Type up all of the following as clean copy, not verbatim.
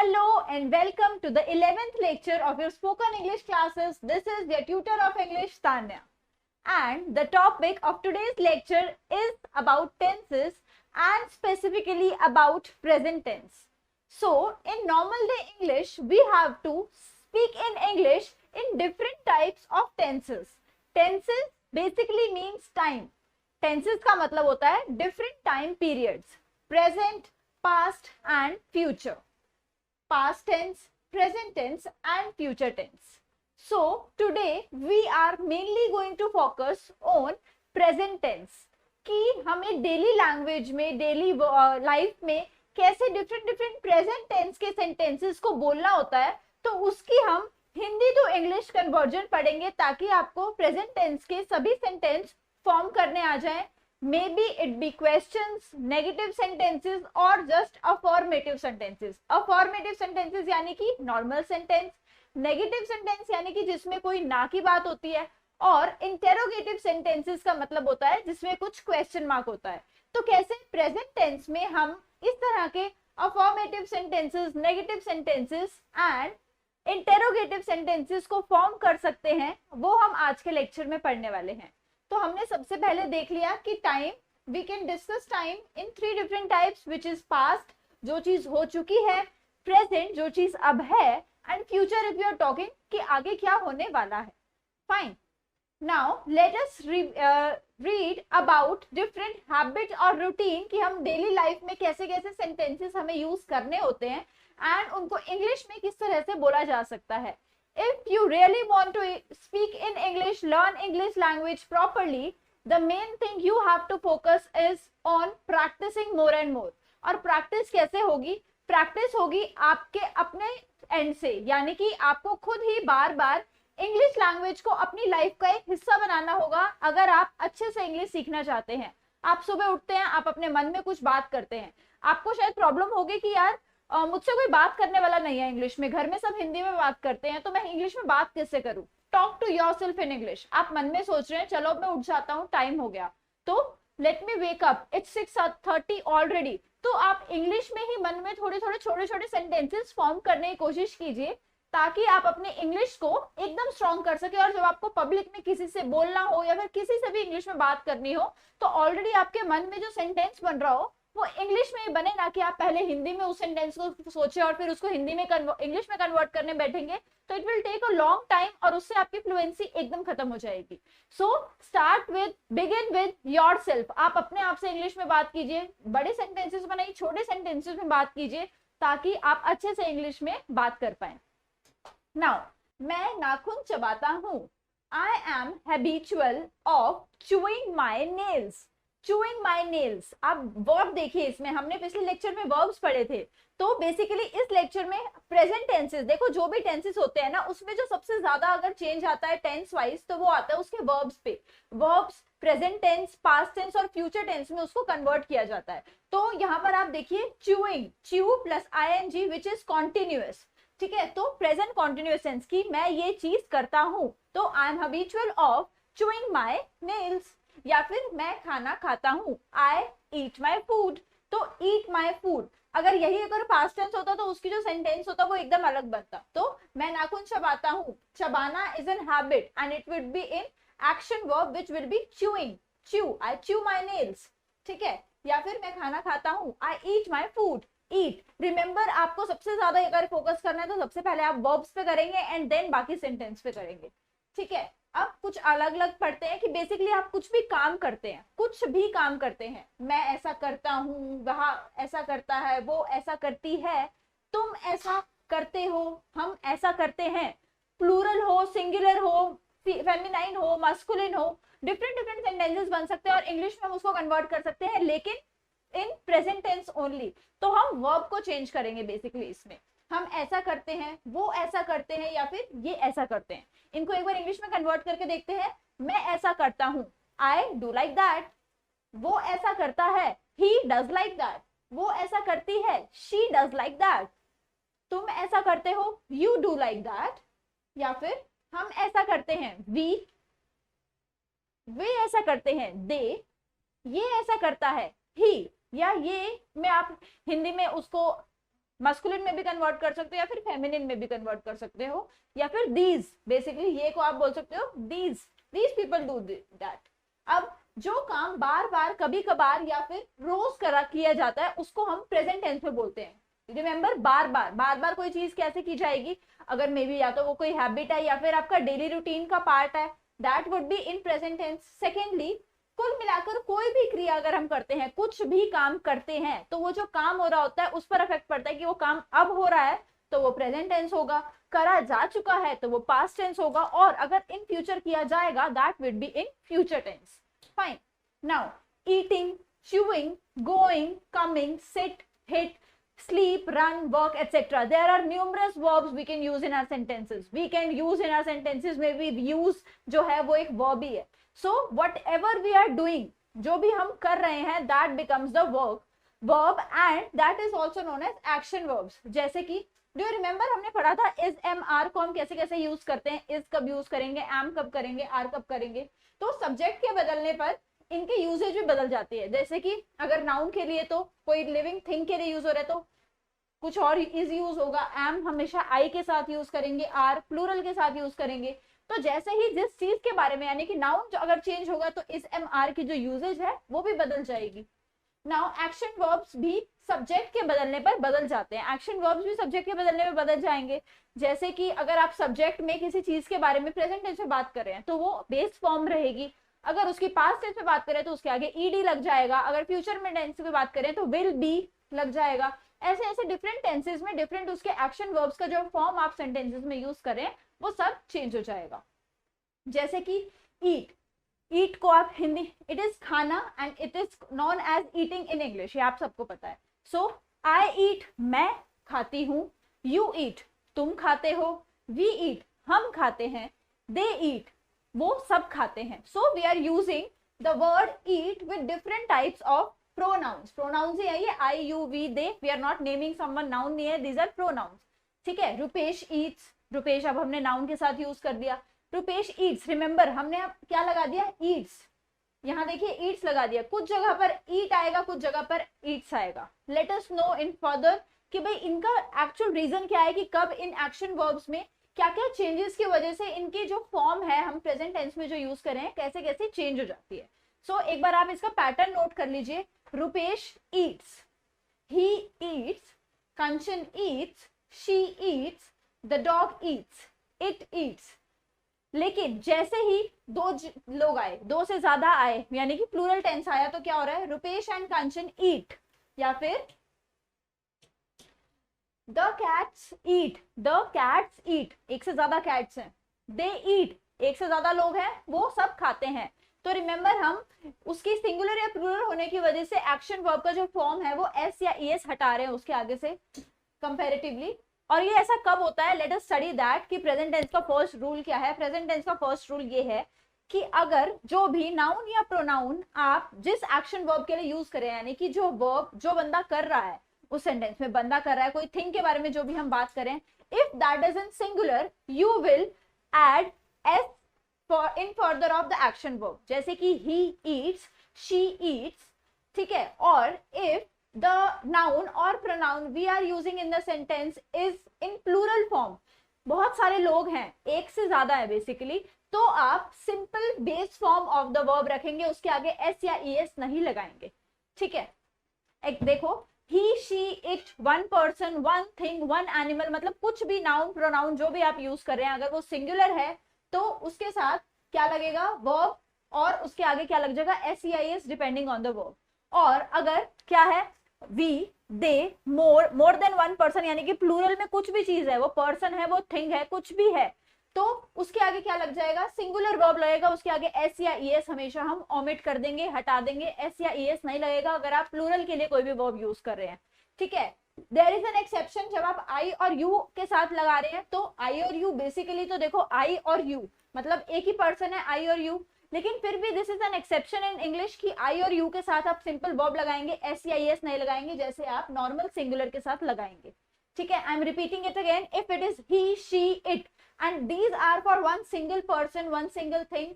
Hello and welcome to the 11th lecture of your spoken English classes. This is your tutor of English, Tanya. And the topic of today's lecture is about tenses and specifically about present tense. So, in normal day English, we have to speak in English in different types of tenses. Tenses basically means time. Tenses का मतलब होता है different time periods. Present, past and future. Past tense, present tense and future tense. So today we are mainly going to focus on present tense कि हमें daily language में daily life में कैसे different present tense के sentences को बोलना होता है, तो उसकी हम हिंदी टू इंग्लिश कन्वर्जन पढ़ेंगे ताकि आपको प्रेजेंट टेंस के सभी सेंटेंस फॉर्म करने आ जाए. Maybe it be questions, negative sentences or just affirmative sentences. Affirmative sentences यानी कि normal sentence, negative sentence यानी कि जिसमें कोई ना की बात होती है, और interrogative sentences का मतलब होता है जिसमें कुछ question mark होता है. तो कैसे present tense में हम इस तरह के affirmative sentences, negative sentences and interrogative sentences को form कर सकते हैं, वो हम आज के lecture में पढ़ने वाले हैं. तो हमने सबसे पहले देख लिया कि time, we can discuss time in 3 different types, which is past, जो चीज हो चुकी है, प्रेजेंट, जो चीज अब है, and future if you are talking कि आगे क्या होने वाला है. Fine. Now let us read about different habit और रूटीन कि हम डेली लाइफ में कैसे कैसे सेंटेंसेस हमें यूज करने होते हैं एंड उनको इंग्लिश में किस तरह से बोला जा सकता है. If you really want to speak in English, learn English language properly, the main thing you have to focus is on practicing more and more. और practice कैसे होगी? Practice होगी आपके अपने end से, यानी कि आपको खुद ही बार बार इंग्लिश लैंग्वेज को अपनी लाइफ का एक हिस्सा बनाना होगा अगर आप अच्छे से इंग्लिश सीखना चाहते हैं. आप सुबह उठते हैं, आप अपने मन में कुछ बात करते हैं, आपको शायद प्रॉब्लम होगी कि यार मुझसे कोई बात करने वाला नहीं है इंग्लिश में, घर में सब हिंदी में बात करते हैं, तो मैं इंग्लिश में बात कैसे करूं. Talk to yourself in English. आप मन में सोच रहे हैं चलो मैं उठ जाता हूं, टाइम हो गया, तो let me wake up, it's 6:30 already. तो आप इंग्लिश में ही मन में थोड़े थोड़े छोटे छोटे सेंटेंसेस फॉर्म करने की कोशिश कीजिए ताकि आप अपने इंग्लिश को एकदम स्ट्रॉन्ग कर सके. और जब आपको पब्लिक में किसी से बोलना हो या फिर किसी से भी इंग्लिश में बात करनी हो, तो ऑलरेडी आपके मन में जो सेंटेंस बन रहा हो वो इंग्लिश में ही बने, ना कि आप पहले हिंदी में उस सेंटेंस को सोचे और फिर उसको हिंदी में इंग्लिश में कन्वर्ट करने बैठेंगे, तो it will take a long time और उससे आपकी फ्लुएंसी एकदम खत्म हो जाएगी. So start with, begin with yourself. आप अपने आप से इंग्लिश में बात कीजिए, बड़े सेंटेंसेस में नहीं, छोटे सेंटेंसेस में बात कीजिए ताकि आप अच्छे से इंग्लिश में बात कर पाए. नाउ, मैं नाखून चबाता हूं. I am habitual of chewing my nails. Chewing my nails. आप वर्ब देखिए, इसमें हमने पिछले लेक्चर में वर्ब्स पढ़े थे, तो बेसिकली इस लेक्चर में प्रेजेंट टेंसेस, देखो जो भी टेंसेस होते हैं ना, उसमें जो सबसे ज्यादा अगर चेंज आता है टेंस वाइज, तो वो आता है उसके वर्ब्स पे. Verbs present tense, past tense और फ्यूचर टेंस में उसको कन्वर्ट किया जाता है. तो यहाँ पर आप देखिए chewing, chew plus ing which is continuous. ठीक है, तो प्रेजेंट कॉन्टिन्यूअस टेंस की मैं ये चीज करता हूँ, तो I am habitual of chewing my nails. या फिर मैं खाना खाता हूँ, आई ईट माई फूड. तो ईट माई फूड, अगर यही अगर पास्ट टेंस होता तो उसकी जो सेंटेंस होता वो एकदम अलग बनता. तो मैं नाखून चबाता हूँ, चबाना is an habit and it will be in action verb which will be chewing. Chew, I chew my nails. ठीक है, या फिर मैं खाना खाता हूँ, आई ईट माई फूड. ईट, रिमेंबर आपको सबसे ज्यादा अगर फोकस करना है तो सबसे पहले आप वर्ब्स पे करेंगे एंड देन बाकी सेंटेंस पे करेंगे. ठीक है, अब कुछ अलग अलग पढ़ते हैं कि बेसिकली आप कुछ भी काम करते हैं, कुछ भी काम करते हैं. मैं ऐसा करता हूँ, वह ऐसा करता है, वो ऐसा करती है, तुम ऐसा करते हो, हम ऐसा करते हैं. प्लूरल हो, सिंगुलर हो, फेमिनाइन हो, मस्कुलिन हो, डिफरेंट डिफरेंट सेंटेंसेस बन सकते हैं और इंग्लिश में हम उसको कन्वर्ट कर सकते हैं, लेकिन इन प्रेजेंट टेंस ओनली. तो हम वर्ब को चेंज करेंगे बेसिकली इसमें. हम ऐसा करते हैं, वो ऐसा करते हैं, या फिर ये ऐसा करते हैं. इनको एक बार इंग्लिश में कन्वर्ट करके देखते हैं. मैं ऐसा करता हूं, आई डू लाइक दैट. वो ऐसा करता है, ही डज लाइक दैट. वो ऐसा करती है, शी डज लाइक दैट. तुम ऐसा करते हो, यू डू लाइक दैट. या फिर हम ऐसा करते हैं, वे ऐसा करते हैं, दे. ये ऐसा करता है, ही. या ये में आप हिंदी में उसको मस्कुलिन में भी कन्वर्ट कर सकते हो या फिर फेमिनिन में भी कन्वर्ट कर सकते हो, या फिर दीज, बेसिकली ये को आप बोल सकते हो दीज पीपल डू दैट। अब जो काम बार बार, कभी कभार या फिर रोज किया जाता है उसको हम प्रेजेंट टेंस में बोलते हैं। रिमेंबर, बार बार कोई चीज कैसे की जाएगी, अगर मे बी या तो वो कोई हैबिट है या फिर आपका डेली रूटीन का पार्ट है, that would be in present tense. Secondly, कुल मिलाकर कोई भी क्रिया अगर हम करते हैं, कुछ भी काम करते हैं, तो वो जो काम हो रहा होता है उस पर इफेक्ट पड़ता है कि वो काम अब हो रहा है तो वो प्रेजेंट टेंस होगा, करा जा चुका है तो वो पास्ट टेंस होगा, और अगर इन फ्यूचर किया जाएगा that would be in future tense. Fine. Now, eating, chewing, going, coming, sit, hit, sleep, run, work, etc. There are numerous verbs we can use in our sentences. We can use in our sentences, maybe use जो है वो एक verb ही है. So, whatever we are doing, जो भी हम कर रहे हैं, that becomes the verb and that is also known as action verbs. जैसे कि डू यू रिमेंबर हमने पढ़ा था इज एम आर को हम कैसे कैसे यूज करते हैं, इज कब यूज करेंगे, एम कब करेंगे, आर कब करेंगे। तो सब्जेक्ट के बदलने पर इनके यूजेज भी बदल जाती है। जैसे कि अगर नाउन के लिए तो कोई लिविंग थिंग के लिए यूज हो रहा है तो कुछ और इज यूज होगा, एम हमेशा आई के साथ यूज करेंगे, आर प्लूरल के साथ यूज करेंगे। तो जैसे ही जिस चीज के बारे में, यानी कि नाउन जो अगर चेंज होगा तो इस एम आर की जो यूजेज है वो भी बदल जाएगी। नाउ एक्शन वर्ब्स भी सब्जेक्ट के बदलने पर बदल जाते हैं, एक्शन वर्ब्स भी सब्जेक्ट के बदलने पर बदल जाएंगे। जैसे कि अगर आप सब्जेक्ट में किसी चीज के बारे में प्रेजेंट टेंस में बात कर रहे हैं तो वो बेस फॉर्म रहेगी, अगर उसकी पास्ट टेंस में बात करें तो उसके आगे ईडी लग जाएगा, अगर फ्यूचर में टेंस में बात करें तो विल बी लग जाएगा। ऐसे ऐसे डिफरेंट टेंसेस में डिफरेंट उसके एक्शन वर्ब्स का जो फॉर्म आप सेंटेंसेस में यूज करें वो सब चेंज हो जाएगा। जैसे कि ईट, ईट को आप हिंदी, इट इज खाना and it is known as eating in English, ये आप सबको पता है। सो आई ईट, मैं खाती हूँ, यू ईट, तुम खाते हो, वी ईट, हम खाते हैं, दे ईट, वो सब खाते हैं। So we are using the word eat with different types of pronouns. Pronouns ही है ये, I you we they, we are not naming someone, noun नहीं है, दीज आर प्रोनाउंस। ठीक है, रुपेश ईट्स, रुपेश अब हमने नाउन के साथ यूज कर दिया। रुपेश ईट्स, रिमेंबर हमने अब क्या लगा दिया, ईट्स, यहाँ देखिए ईट्स लगा दिया, कुछ जगह पर ईट आएगा, कुछ जगह पर ईट्स आएगा। Let us know in further कि भाई इनका एक्चुअल रीजन क्या है, कि कब इन एक्शन वर्ब्स में क्या क्या चेंजेस की वजह से इनकी जो फॉर्म है हम प्रेजेंट टेंस में जो यूज कर रहे हैं कैसे कैसे चेंज हो जाती है। सो एक बार आप इसका पैटर्न नोट कर लीजिए। Rupesh Yeats, he eats, Kanchan Yeats, she Yeats, the dog Yeats, it eats. लेकिन जैसे ही दो लोग आए, दो से ज्यादा आए, यानी कि प्लूरल टेंस आया, तो क्या हो रहा है, रुपेश एंड कंचन ईट, या फिर the cats eat, the cats eat, एक से ज्यादा कैट्स हैं, दे ईट, एक से ज्यादा लोग हैं, वो सब खाते हैं। तो रिमेंबर हम उसकी सिंगुलर या प्लूरल होने की वजह से एक्शन वर्ब का जो फॉर्म है वो एस या ईएस हटा रहे हैं उसके आगे से कंपैरेटिवली। और ये ऐसा कब होता है, लेट अस स्टडी दैट कि प्रेजेंट टेंस का फर्स्ट रूल क्या है। प्रेजेंट टेंस का फर्स्ट रूल ये है कि अगर जो भी नाउन या प्रोनाउन आप जिस एक्शन वर्ब के लिए यूज करें, यानी कि जो वर्ब जो बंदा कर रहा है उस सेंटेंस में, बंदा कर रहा है, कोई थिंग के बारे में जो भी हम बात करें, if that is in singular you will add s for in further of the action verb. जैसे कि ही ईट्स, शी ईट्स, ठीक है। और if the noun or pronoun we are using in the sentence is in plural form, बहुत सारे लोग हैं, एक से ज्यादा है बेसिकली, तो आप simple base form of the verb रखेंगे, उसके आगे एस या ईएस नहीं लगाएंगे। ठीक है, एक देखो, he she it, one person, one thing, one animal, मतलब कुछ भी नाउन प्रोनाउन जो भी आप यूज कर रहे हैं, अगर वो सिंगुलर है तो उसके साथ क्या लगेगा, वर्ब, और उसके आगे क्या लग जाएगा, एस या e s depending on the verb. और अगर क्या है, we, they, more than one person, यानी कि प्लूरल में कुछ भी चीज है, वो पर्सन है, वो थिंग है, कुछ भी है, तो उसके आगे क्या लग जाएगा, सिंगुलर वर्ब लगेगा, उसके आगे एस या ईएस हमेशा हम ओमिट कर देंगे, हटा देंगे, एस या ईएस नहीं लगेगा अगर आप प्लूरल के लिए कोई भी वर्ब यूज कर रहे हैं। ठीक है, देयर इज एन एक्सेप्शन, जब आप आई और यू के साथ लगा रहे हैं, तो आई और यू बेसिकली तो देखो आई और यू मतलब एक ही पर्सन है, आई और यू, लेकिन फिर भी this is an exception in English कि आई और यू के साथ आप सिंपल वर्ब लगाएंगे, एस या ईएस नहीं लगाएंगे, जैसे आप नॉर्मल सिंगुलर के साथ लगाएंगे। ठीक है, I am repeating it again, if it is he, she, it and these are for one single person, one single thing,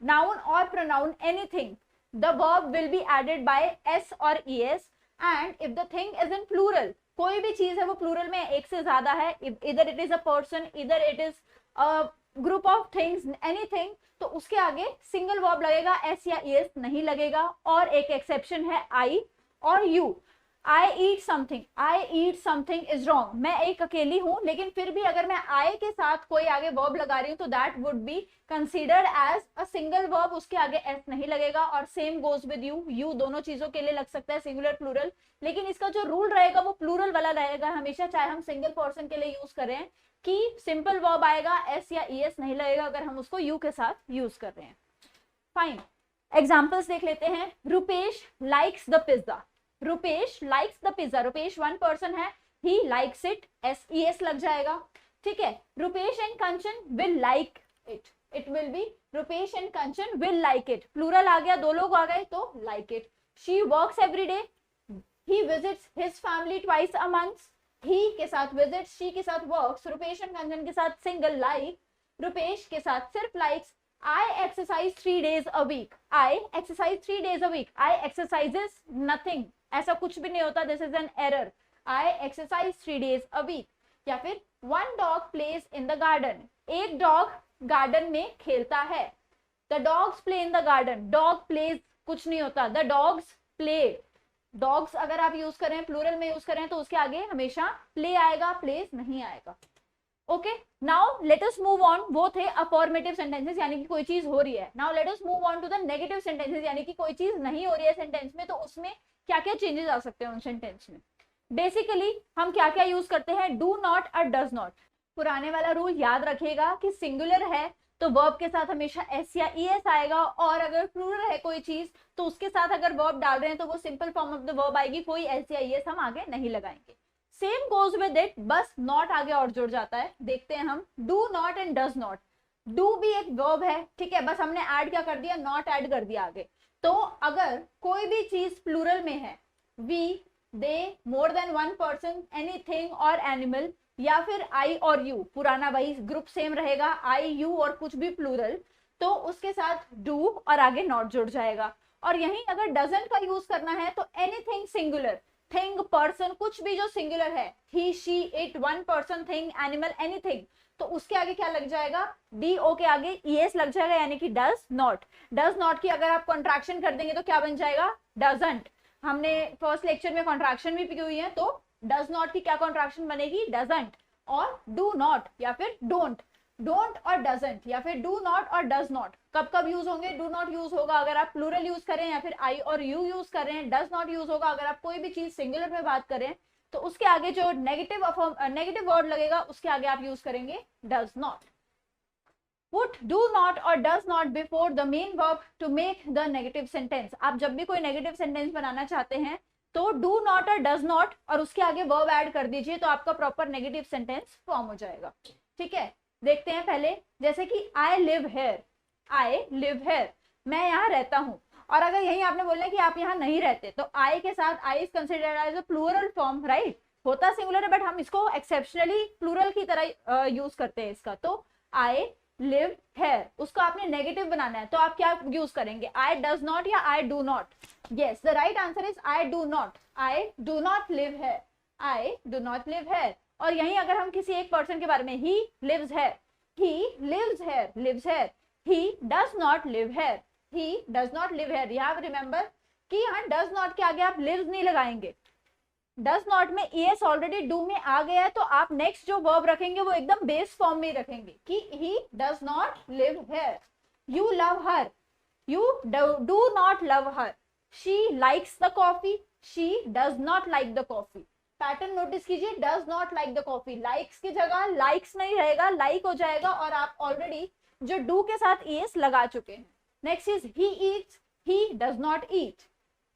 noun or pronoun, anything, the verb will be added by s or es, and if the thing is in plural कोई भी चीज है वो plural में एक से ज्यादा है, इधर इट इज अ पर्सन, इधर it is a group of things, anything, तो उसके आगे सिंगल वर्ब लगेगा, एस या एस नहीं लगेगा। और एक एक्सेप्शन है आई और you. I eat something is wrong, मैं एक अकेली हूं, लेकिन फिर भी अगर मैं आई के साथ कोई आगे वर्ब लगा रही हूं तो that would be considered as a single verb, उसके आगे एस नहीं लगेगा। और same goes with you, you दोनों चीजों के लिए लग सकता है, सिंगुलर प्लूरल, लेकिन इसका जो रूल रहेगा वो प्लूरल वाला रहेगा हमेशा, चाहे हम सिंगल पर्सन के लिए यूज करें कि सिंपल वर्ब आएगा, एस या ई एस नहीं लगेगा अगर हम उसको यू के साथ यूज कर रहे हैं। फाइन, एग्जाम्पल्स देख लेते हैं। Rupesh likes the pizza, Rupesh likes the pizza, Rupesh one person है, he likes it, S E S लग जाएगा, ठीक है। Rupesh and Kanchan will like it, it will be Rupesh and Kanchan will like it, plural आ गया, दो लोग आ गए तो like it. She works every day, he visits his family twice a month, he के साथ विजिट, शी के साथ वर्क्स, रुपेश एंड कंचन के साथ सिंगल लाइक, रुपेश के साथ सिर्फ likes. I exercise 3 days a week, I exercise 3 days a week, I exercises nothing, ऐसा कुछ भी नहीं होता, this is an error, I exercise 3 days a week। या फिर one dog plays in the garden, एक डॉग गार्डन में खेलता है, the dogs play in the garden, dog plays कुछ नहीं होता, the dogs play, dogs अगर आप यूज करें प्लूरल में यूज करें तो उसके आगे हमेशा play आएगा, plays नहीं आएगा। Okay, now let us move on, वो थे अफर्मेटिव सेंटेंसेस यानी कि कोई चीज हो रही है। Now let us move on to the negative sentences यानी कि कोई चीज नहीं हो रही है सेंटेंस में, तो उसमें क्या क्या चेंजेस आ सकते हैं उन सेंटेंस में। बेसिकली हम क्या क्या यूज करते हैं, डू नॉट और डज नॉट। पुराने वाला रूल याद रखिएगा कि सिंगुलर है तो वर्ब के साथ हमेशा एस या ई एस आएगा, और अगर प्लूरल है कोई चीज तो उसके साथ अगर वर्ब डाल रहे हैं तो वो simple form of the verb आएगी, कोई एस या ई एस हम आगे नहीं लगाएंगे। सेम गोज विद इट, बस नॉट आगे और जुड़ जाता है। देखते हैं हम, do not and does not, do भी एक वर्ब है, ठीक है, बस हमने ऐड क्या कर दिया, नॉट ऐड कर दिया आगे। तो अगर कोई भी चीज प्लूरल में है, we, they, more than one person, anything और एनिमल, या फिर आई और यू, पुराना वही ग्रुप सेम रहेगा, आई यू और कुछ भी प्लूरल, तो उसके साथ डू और आगे नॉट जुड़ जाएगा। और यहीं अगर डजंट का यूज करना है तो एनीथिंग सिंगुलर, थिंग, पर्सन, कुछ भी जो सिंगुलर है, he, she, it, one person, thing, animal, anything, तो उसके आगे क्या लग जाएगा, डी ओ के आगे ई एस लग जाएगा, यानी कि डज नॉट। डज नॉट की अगर आप कॉन्ट्रैक्शन कर देंगे तो क्या बन जाएगा, डजंट। हमने फर्स्ट लेक्चर में कॉन्ट्रैक्शन भी की हुई है, तो डज नॉट की क्या कॉन्ट्रैक्शन बनेगी, डजंट। और डू नॉट या फिर डोंट, डोंट और डजंट या फिर डू नॉट और डज नॉट कब कब यूज होंगे, डू नॉट यूज होगा अगर आप प्लूरल यूज करें या फिर आई और यू यूज कर रहे हैं, डज नॉट यूज होगा अगर आप कोई भी चीज सिंगुलर में बात करें, तो उसके आगे जो नेगेटिव वर्ड लगेगा उसके आगे आप यूज करेंगे does not. Put do not और does not before the main verb to make the negative sentence. आप जब भी कोई नेगेटिव सेंटेंस बनाना चाहते हैं तो डू नॉट और डज नॉट और उसके आगे वर्ब ऐड कर दीजिए, तो आपका प्रॉपर नेगेटिव सेंटेंस फॉर्म हो जाएगा, ठीक है। देखते हैं पहले, जैसे कि आई live here, I live hair, मैं यहाँ रहता हूँ, और अगर यही आपने बोला कि आप यहाँ नहीं रहते तो आई के साथ I is considered as a plural form, right, होता सिंगुलर है बट हम इसको एक्सेप्शनली प्लूरल की तरह यूज करते हैं इसका। तो आई लिव हेयर, उसको आपने नेगेटिव बनाना है तो आप क्या यूज करेंगे, आई डज नॉट या आई do not. Yes, the right answer is I do not, I do not live here, I do not live hair. और यहीं अगर हम किसी एक पर्सन के बारे में, he lives here, he lives here, lives here, he does not live here, he does not live here. You have remember कि यहाँ डज नॉट के आगे आप लिव्स नहीं लगाएंगे, डज नॉट में एस ऑलरेडी डू में आ गया है, तो आप नेक्स्ट जो वर्ब रखेंगे वो एकदम बेस फॉर्म में रखेंगे कि he does not live here. You love her, you do not love her, she likes the coffee, she does not like the coffee. Pattern notice कीजिए, does not like the coffee, likes की जगह likes नहीं रहेगा, like हो जाएगा, और आप already जो डू के साथ एस लगा चुके हैं। Next is he eats, he does not eat.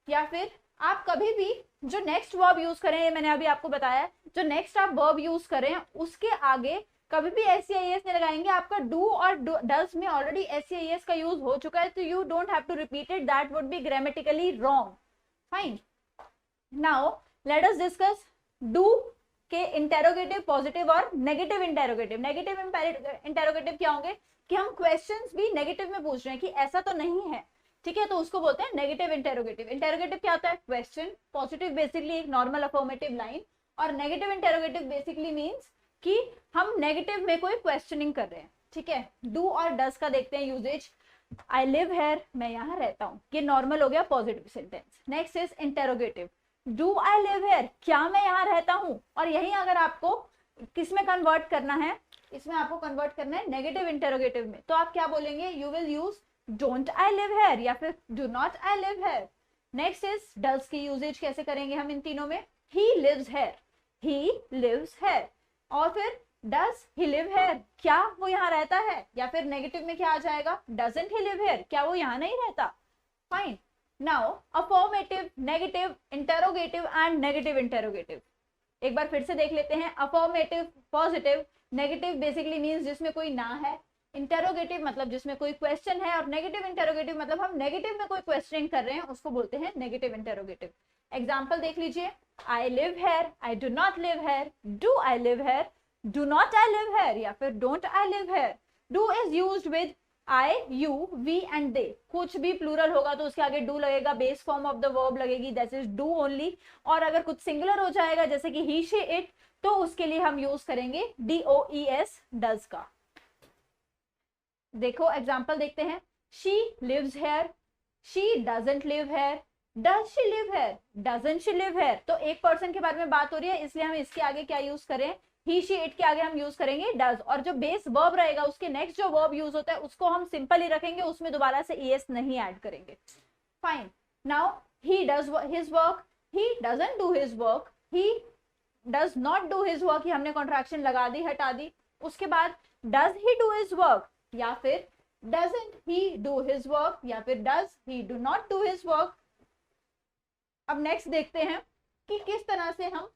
या फिर आप कभी भी जो नेक्स्ट वर्ब यूज करें, ये मैंने अभी आपको बताया, जो नेक्स्ट आप वर्ब यूज करें उसके आगे कभी भी एस या एस नहीं लगाएंगे, आपका डू और डज में ऑलरेडी एस या एस का यूज हो चुका है, तो you don't have to repeat it, that would be grammatically wrong. Fine, now let us discuss do के इंटेरोगेटिव पॉजिटिव और नेगेटिव इंटेरोगेटिव। नेगेटिव इंटेरोगेटिव क्या होंगे कि हम क्वेश्चंस भी नेगेटिव में पूछ रहे हैं कि ऐसा तो नहीं है, ठीक है, तो उसको बोलते हैं नेगेटिव इंटेरोगेटिव। इंटेरोगेटिव क्या होता है, क्वेश्चन, पॉजिटिव बेसिकली एक नॉर्मल अफर्मेटिव लाइन, और नेगेटिव इंटेरोगेटिव बेसिकली मीन्स कि हम नेगेटिव में कोई क्वेश्चनिंग कर रहे हैं, ठीक है। डू और डज का देखते हैं यूजेज। आई लिव हेयर, मैं यहाँ रहता हूँ, ये नॉर्मल हो गया positive sentence. Next is interrogative, do I live hair, क्या मैं यहाँ रहता हूँ। और यही अगर आपको किस में कन्वर्ट करना है, इसमें आपको कन्वर्ट करना है नेगेटिव इंटेरोगेटिव में, तो आप क्या बोलेंगे, you will use don't I live here या फिर do not I live here. Next is does की यूजेज कैसे करेंगे हम इन तीनों में, he lives here, he lives here. और फिर डज ही लिव हेयर, क्या वो यहाँ रहता है, या फिर नेगेटिव में क्या आ जाएगा, डजंट ही लिव हेयर, क्या वो यहाँ नहीं रहता। Fine, now affirmative, negative, interrogative and negative interrogative. एक बार फिर से देख लेते हैं। Affirmative, positive, negative basically means जिसमें कोई ना है, इंटेरोगेटिव मतलब जिसमें कोई क्वेश्चन है, और नेगेटिव इंटेरोगेटिव मतलब हम नेगेटिव में कोई क्वेश्चनिंग कर रहे हैं, उसको बोलते हैं नेगेटिव इंटेरोगेटिव। एग्जाम्पल देख लीजिए, I live here, I do not live here, do I live here, do not I live here या फिर don't I live here. Do is used with I, you, we and they. कुछ भी plural होगा तो उसके आगे do लगेगा, base form of the verb लगेगी, दैट इज डू ओनली। और अगर कुछ सिंगुलर हो जाएगा जैसे कि ही, शी, इट, तो उसके लिए हम यूज करेंगे DOES, डज का। देखो एग्जाम्पल देखते हैं, she lives here, she doesn't live here, does she live here, doesn't she live here. तो एक पर्सन के बारे में बात हो रही है, इसलिए हम इसके आगे क्या यूज करें, ही, शी, इट के आगे हम यूज करेंगे डज। और जो बेस वर्ब रहेगा उसके नेक्स्ट जो वर्ब यूज होता है उसको हम सिंपल ही रखेंगे, उसमें दोबारा से ES नहीं ऐड करेंगे। Fine, now he does his work, he doesn't do his work, he does not do his work, हमने कॉन्ट्रैक्शन लगा दी, हटा दी। उसके बाद does he do his work या फिर doesn't he do his work या फिर does he do not do his work. अब नेक्स्ट देखते हैं कि किस तरह से हम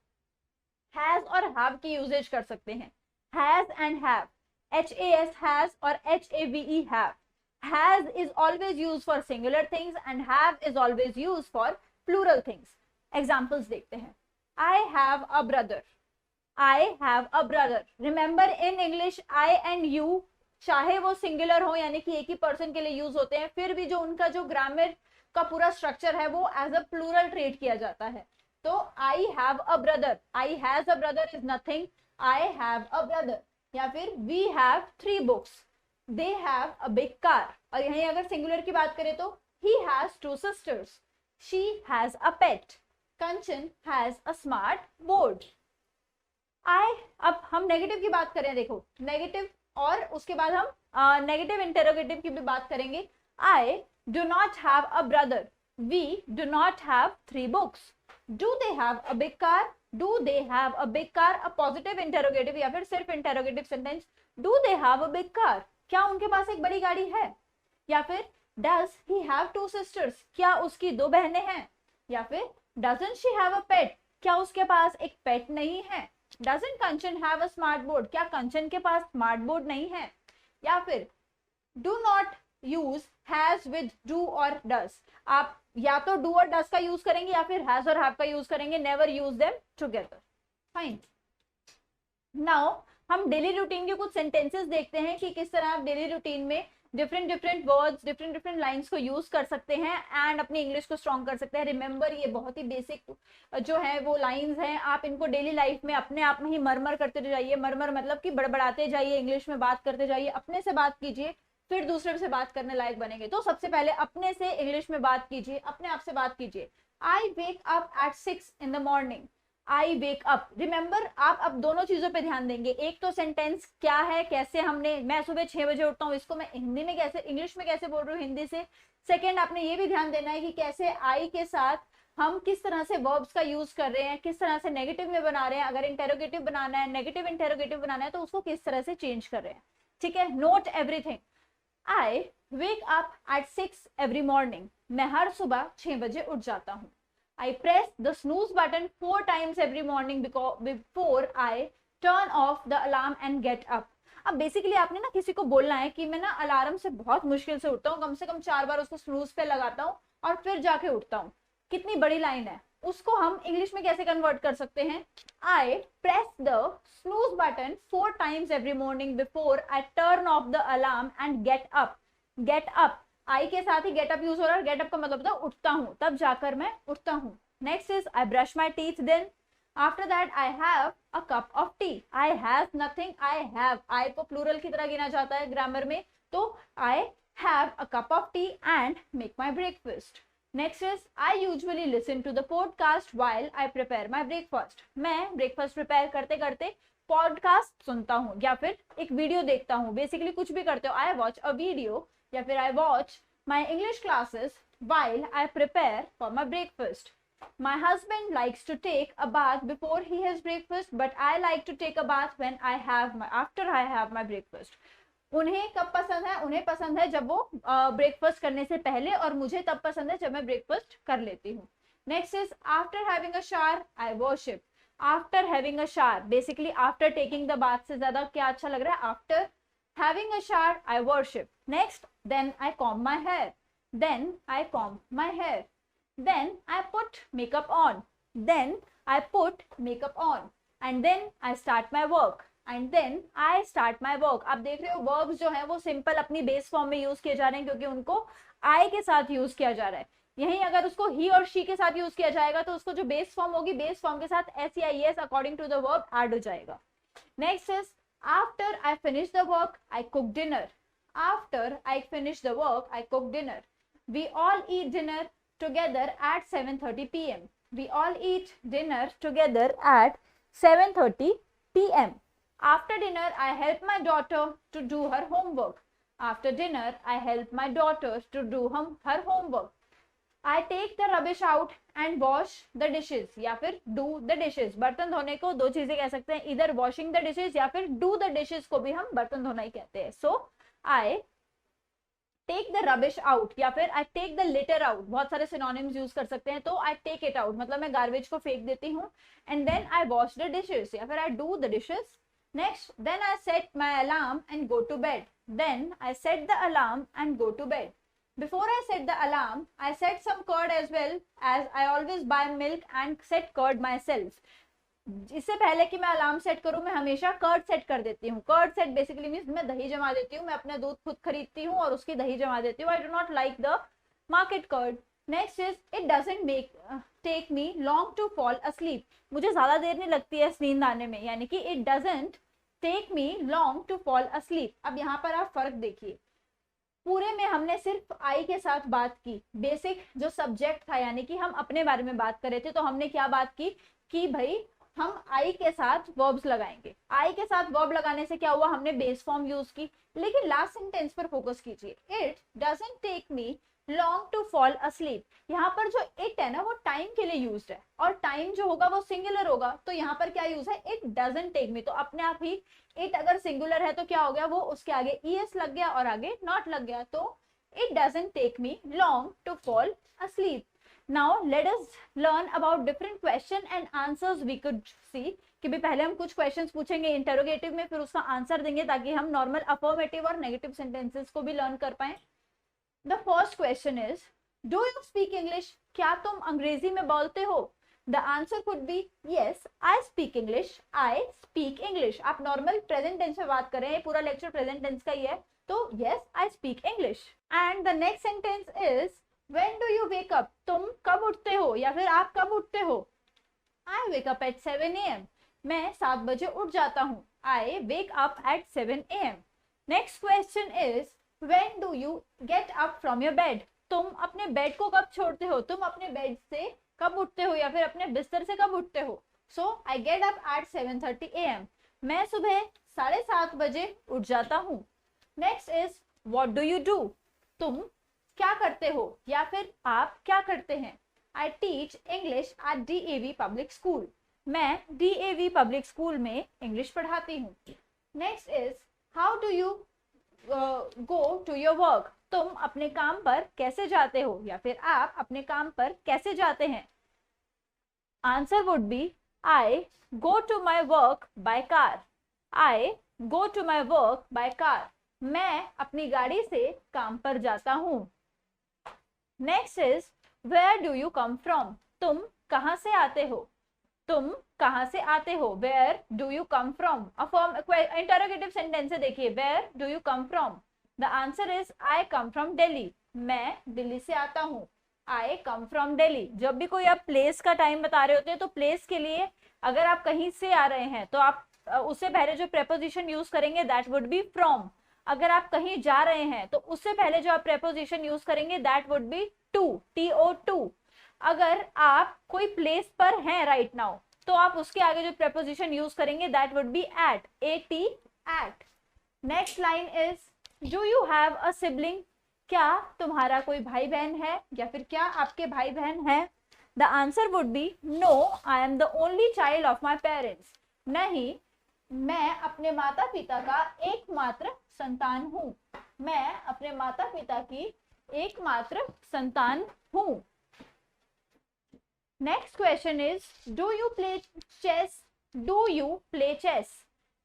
हैज और हैव की यूजेज कर सकते हैं। Has and have, HAS has और HAVE have. Has is always use for singular things and have is always use for plural things. Examples देखते हैं, I have a brother, I have a brother। Remember in English I and you चाहे वो singular हो यानी कि एक ही person के लिए यूज होते हैं, फिर भी जो उनका जो ग्रामर का पूरा स्ट्रक्चर है वो एज अ प्लूरल ट्रीट किया जाता है। तो I have a brother, I has a brother is nothing, I have a brother। या फिर we have 3 books, they have a big car। और यहीं अगर सिंगुलर की बात करें तो he has 2 sisters, she has a pet, Kanchan has a smart board। अब हम नेगेटिव की बात करें, देखो नेगेटिव, और उसके बाद हम नेगेटिव इंटेरोगेटिव की भी बात करेंगे। I do not have a brother, we do not have 3 books, do they have a big car, do they have a big car। a positive interrogative या फिर सिर्फ interrogative sentence, do they have a big car, क्या उनके पास एक बड़ी गाड़ी है। या फिर does he have 2 sisters, क्या उसकी 2 बहनें हैं। या फिर Doesn't she have a pet, क्या उसके पास एक पेट नहीं है। Doesn't Kanchan have a smart board, क्या कंचन के पास स्मार्ट बोर्ड नहीं है। या फिर do not use has with do और does, आप या तो do और does का यूज करेंगे या फिर has और have का यूज करेंगे, never use them together। Fine, now हम डेली रूटीन के कुछ सेंटेंसेस देखते हैं कि किस तरह आप डेली रूटीन में डिफरेंट वर्ड्स, डिफरेंट लाइंस को यूज कर सकते हैं एंड अपनी इंग्लिश को स्ट्रॉन्ग कर सकते हैं। रिमेंबर, ये बहुत ही बेसिक जो है वो लाइंस हैं, आप इनको डेली लाइफ में अपने आप में ही मरमर करते जाइए। मरमर मतलब कि बड़बड़ाते जाइए, इंग्लिश में बात करते जाइए, अपने से बात कीजिए, फिर दूसरे से बात करने लायक बनेंगे। तो सबसे पहले अपने से इंग्लिश में बात कीजिए, अपने आप से बात कीजिए। I wake up at 6 in the morning, I wake up. Remember, आप अब दोनों चीजों पे ध्यान देंगे। एक तो सेंटेंस क्या है, कैसे हमने, मैं सुबह 6 बजे उठता हूँ, इसको मैं हिंदी में कैसे, इंग्लिश में कैसे बोल रही हूँ हिंदी से। सेकेंड, आपने ये भी ध्यान देना है कि कैसे आई के साथ हम किस तरह से वर्ब्स का यूज कर रहे हैं, किस तरह से नेगेटिव में बना रहे हैं। अगर इंटेरोगेटिव बनाना है, नेगेटिव इंटेरोगेटिव बनाना है तो उसको किस तरह से चेंज कर रहे हैं। ठीक है, note everything. I wake up at 6 every morning, मैं हर सुबह 6 बजे उठ जाता हूँ। I press the snooze button 4 times every morning before I turn off the alarm and get up। अब बेसिकली आपने ना किसी को बोलना है कि मैं ना अलार्म से बहुत मुश्किल से उठता हूँ, कम से कम 4 बार उसको स्नूज पे लगाता हूँ और फिर जाके उठता हूँ। कितनी बड़ी लाइन है, उसको हम इंग्लिश में कैसे कन्वर्ट कर सकते हैं। I press the snooze button 4 times every morning before I turn off the alarm and get up। get up, आई के साथ ही गेट अप यूज हो रहा है। गेट अप का मतलब होता है उठता हूँ, तब जाकर मैं उठता हूँ। Next is I brush my teeth then, after that I have a cup of tea. I have nothing, I have, I को प्लूरल की तरह गिना जाता है ग्रामर में, तो I have a cup of tea and make my breakfast. Next is I usually listen to the podcast while I prepare my breakfast. मैं breakfast prepare करते करते पॉडकास्ट सुनता हूँ या फिर एक वीडियो देखता हूँ. बेसिकली कुछ भी करते हो. आई वॉच अ वीडियो या फिर I watch my English classes while I prepare for my breakfast. My husband likes to take a bath before he has breakfast, but I like to take a bath when I have after I have my breakfast. उन्हें कब पसंद है? उन्हें पसंद है जब वो breakfast करने से पहले, और मुझे तब पसंद है जब मैं ब्रेकफास्ट कर लेती हूँ. Next is after having a shower I worship. After having a shower, basically after taking the bath से ज्यादा क्या अच्छा लग रहा है? After having a shower I worship. Next, then I comb my hair. Then I comb my hair. Then I put makeup on. Then I put makeup on. And then I start my work. And then I start my work. आप देख रहे हो verbs जो है वो simple अपनी base form में use किए जा रहे हैं, क्योंकि उनको I के साथ यूज किया जा रहा है. यहीं अगर उसको he और she के साथ यूज किया जाएगा तो उसको जो बेस फॉर्म होगी, बेस फॉर्म के साथ SEIS according to the verb add हो जाएगा. Next is after I finish the work I cook dinner. After I finish the work I cook dinner. We all eat dinner together at 7:30 p.m. We all eat dinner together at 7:30 p.m. After dinner, I help my daughter to do her homework. After dinner, I help my daughter to do her homework. I take the rubbish out and wash the dishes. या फिर do the dishes. बर्तन धोने को दो चीजें कह सकते हैं, इधर washing the dishes या फिर do the dishes को भी हम बर्तन धोना ही कहते हैं. So I take the rubbish out या फिर I take the litter out. बहुत सारे सिनोनिम्स यूज कर सकते हैं. तो आई टेक इट आउट मतलब मैं गार्बेज को फेंक देती हूँ. And then I wash the dishes या फिर I do the dishes. Next, then I set my alarm and go to bed. Then I set the alarm and go to bed. Before I set the alarm, I set some curd as well, as I always buy milk and set curd myself. इससे पहले कि मैं alarm set करूं, मैं हमेशा curd set कर देती हूँ. कर्ड सेट बेसिकली मीन्स मैं दही जमा देती हूँ. मैं अपना दूध खुद खरीदती हूँ और उसकी दही जमा देती हूँ. I do not like the market curd. Next is it doesn't take me long to fall asleep. मुझे ज्यादा देर नहीं लगती है नींद आने में, यानी कि it doesn't take me long to fall asleep. अब यहाँ पर आप फर्क देखिए. पूरे में हमने सिर्फ आई के साथ बात की. बेसिक जो सब्जेक्ट था, यानी कि हम अपने बारे में बात कर रहे थे, तो हमने क्या बात की कि भाई हम आई के साथ वर्ब्स लगाएंगे. आई के साथ वर्ब लगाने से क्या हुआ? हमने बेस फॉर्म यूज की. लेकिन लास्ट सेंटेंस पर फोकस कीजिए. It doesn't take me long to fall asleep. यहाँ पर जो इट है ना, वो टाइम के लिए यूज्ड है, और टाइम जो होगा वो सिंगुलर होगा. तो यहाँ पर क्या यूज है? It doesn't take me. तो अपने आप ही इट अगर सिंगुलर है तो क्या हो गया? वो उसके आगे ईएस लग गया और आगे नॉट लग गया. तो it doesn't take me long to fall asleep. Now let us learn about different question and answers we could see. कि भी पहले हम कुछ क्वेश्चंस पूछेंगे इंटरोगेटिव में, फिर उसका आंसर देंगे ताकि हम नॉर्मल अफर्मेटिव और नेगेटिव सेंटेंसेस को भी लर्न कर पाए. The first question is, do you speak English? क्या तुम अंग्रेजी में बोलते हो? The answer could be yes I speak English. I speak English. आप नॉर्मल प्रेजेंट टेंस में बात कर रहे हैं, पूरा लेक्चर प्रेजेंट टेंस का ही है, तो yes I speak English. And the next sentence is, When do you wake up? तुम कब उठते हो या फिर आप कब उठते हो? I wake up at 7 a.m. मैं 7 बजे उठ जाता हूँ. I wake up at 7 a.m. Next question is, when do you get up from your bed? तुम अपने बेड को कब छोड़ते हो? तुम अपने बेड से कब उठते हो या फिर अपने बिस्तर से कब उठते हो? So I get up at 7:30 a.m. मैं सुबह 7:30 बजे उठ जाता हूँ. Next is, what do you do? तुम क्या करते हो या फिर आप क्या करते हैं? I teach English at DAV public school. मैं DAV पब्लिक स्कूल में इंग्लिश पढ़ाती हूँ. Next is, how do you go to your work? तुम अपने काम पर कैसे जाते हो या फिर आप अपने काम पर कैसे जाते हैं? Answer would be, I go to my work by car. I go to my work by car. मैं अपनी गाड़ी से काम पर जाता हूँ. Next is, where do you come from? तुम कहाँ से आते हो? तुम कहाँ से आते हो? Where do you come from. Interrogative sentence है, देखिए. Where do you come from? The answer is, I come from Delhi. मैं दिल्ली से आता हूँ. I come from Delhi. जब भी कोई आप प्लेस का टाइम बता रहे होते हैं तो प्लेस के लिए अगर आप कहीं से आ रहे हैं तो आप उससे पहले जो प्रेपोजिशन यूज करेंगे दैट वुड बी फ्रॉम। अगर आप कहीं जा रहे हैं तो उससे पहले जो आप प्रेपोजिशन यूज करेंगे that would be to, TO2। अगर आप कोई प्लेस पर हैं राइट नाउ तो आप उसके आगे जो प्रेपोजिशन यूज करेंगे that would be at, AT, at. Next line is do you have a sibling, क्या तुम्हारा कोई भाई बहन है या फिर क्या आपके भाई बहन है। The answer would be no, I am the only child of my parents. नहीं, मैं अपने माता पिता का एकमात्र संतान हूँ। मैं अपने माता पिता की एकमात्र संतान हूँ। Next question is do you play chess, do you play chess.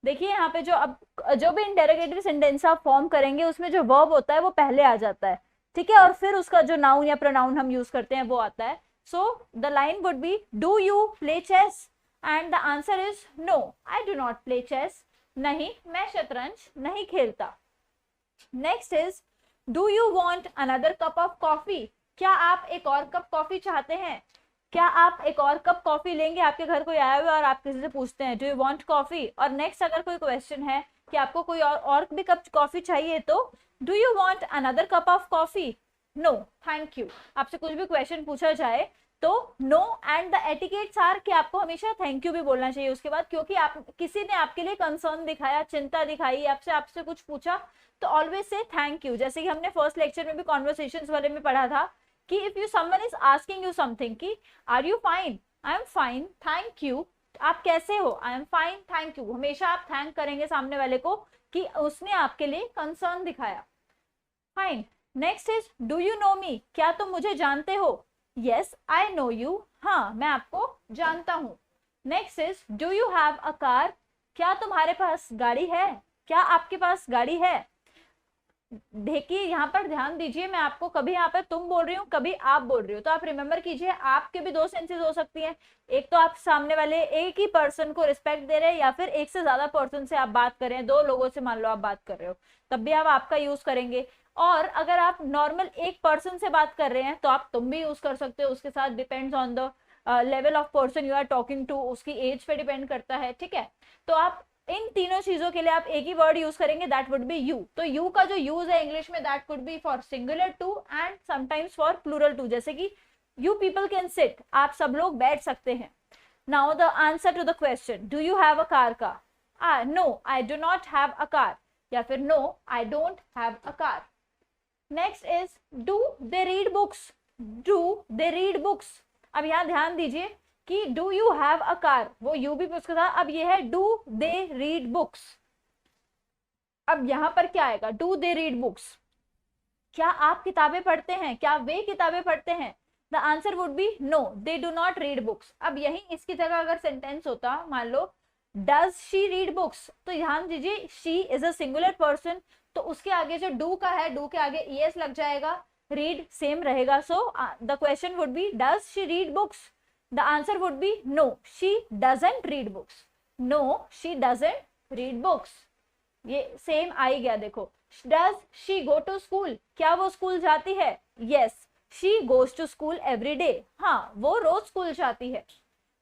देखिए यहाँ पे जो भी इंटेरोगेटिव सेंटेंस आप फॉर्म करेंगे उसमें जो वर्ब होता है वो पहले आ जाता है, ठीक है, और फिर उसका जो नाउन या प्रोनाउन हम यूज करते हैं वो आता है। So the line would be do you play chess and the answer is no, I do not play chess. नहीं, मैं शतरंज नहीं खेलता। Next is do you want another cup of coffee, क्या आप एक और कप कॉफी चाहते हैं। क्या आप एक और कप कॉफी लेंगे। आपके घर कोई आया हुआ है और आप किसी से पूछते हैं डू यू वांट कॉफी, और नेक्स्ट अगर कोई क्वेश्चन है कि आपको कोई और भी कप कॉफी चाहिए तो do you want another cup of coffee, no thank you. आपसे कुछ भी क्वेश्चन पूछा जाए तो no and the etiquettes are कि आपको हमेशा थैंक यू भी बोलना चाहिए उसके बाद, क्योंकि आप किसी ने आपके लिए कंसर्न दिखाया, चिंता दिखाई, आपसे कुछ पूछा तो ऑलवेज से थैंक यू। जैसे कि हमने फर्स्ट लेक्चर में भी कॉन्वर्सेशंस वाले में पढ़ा था कि if you someone is asking you something कि are you fine, I am fine thank you, आप कैसे हो, I am fine thank you, हमेशा आप थैंक करेंगे सामने वाले को कि उसने आपके लिए कंसर्न दिखाया। Fine. Next is do you know me, क्या तुम मुझे जानते हो। यस आई नो यू, हाँ मैं आपको जानता हूँ। Next is do you have a car, क्या तुम्हारे पास गाड़ी है, क्या आपके पास गाड़ी है। देखिए यहाँ पर ध्यान दीजिए, मैं आपको कभी यहाँ पर तुम बोल रही हूँ, कभी आप बोल रही हो, तो आप रिमेम्बर कीजिए आपके भी दो सेंसेस हो सकती हैं। एक तो आप सामने वाले एक ही पर्सन को रिस्पेक्ट दे रहे हैं या फिर एक से ज्यादा पर्सन से आप बात कर रहे हैं, दो लोगों से मान लो आप बात कर रहे हो, तब भी आप आपका यूज करेंगे। और अगर आप नॉर्मल एक पर्सन से बात कर रहे हैं तो आप तुम भी यूज कर सकते हो उसके साथ, depends on the level of person you are talking to, उसकी एज पे डिपेंड करता है, ठीक है। तो आप इन तीनों चीजों के लिए आप एक ही वर्ड यूज करेंगे दैट वुड बी यू। तो यू का जो यूज है इंग्लिश में that could be for singular too and sometimes for plural too, जैसे कि यू पीपल कैन सिट, आप सब लोग बैठ सकते हैं। Now the answer to the question do you have a car का no I do not have a car, या फिर no I don't have a car. Next is do they read books, do they read books. अब यहाँ ध्यान दीजिए कि do you have a car, वो you भी पूछा था, अब ये है डू दे रीड बुक्स। अब यहां पर क्या आएगा, डू दे रीड बुक्स, क्या आप किताबें पढ़ते हैं, क्या वे किताबें पढ़ते हैं। The answer would be no they do not read books. अब यही इसकी जगह अगर सेंटेंस होता मान लो डज शी रीड बुक्स, तो ध्यान दीजिए she is a singular person, तो उसके आगे जो डू का है, डू के आगे ईएस लग जाएगा, रीड सेम रहेगा। So the question would be does she read books. The answer would be no, she doesn't read books. No, she doesn't read books. ये सेम आ ही गया देखो। Does she go to school? क्या वो school जाती है। Yes, she goes to school every day. हाँ, वो रोज school जाती है।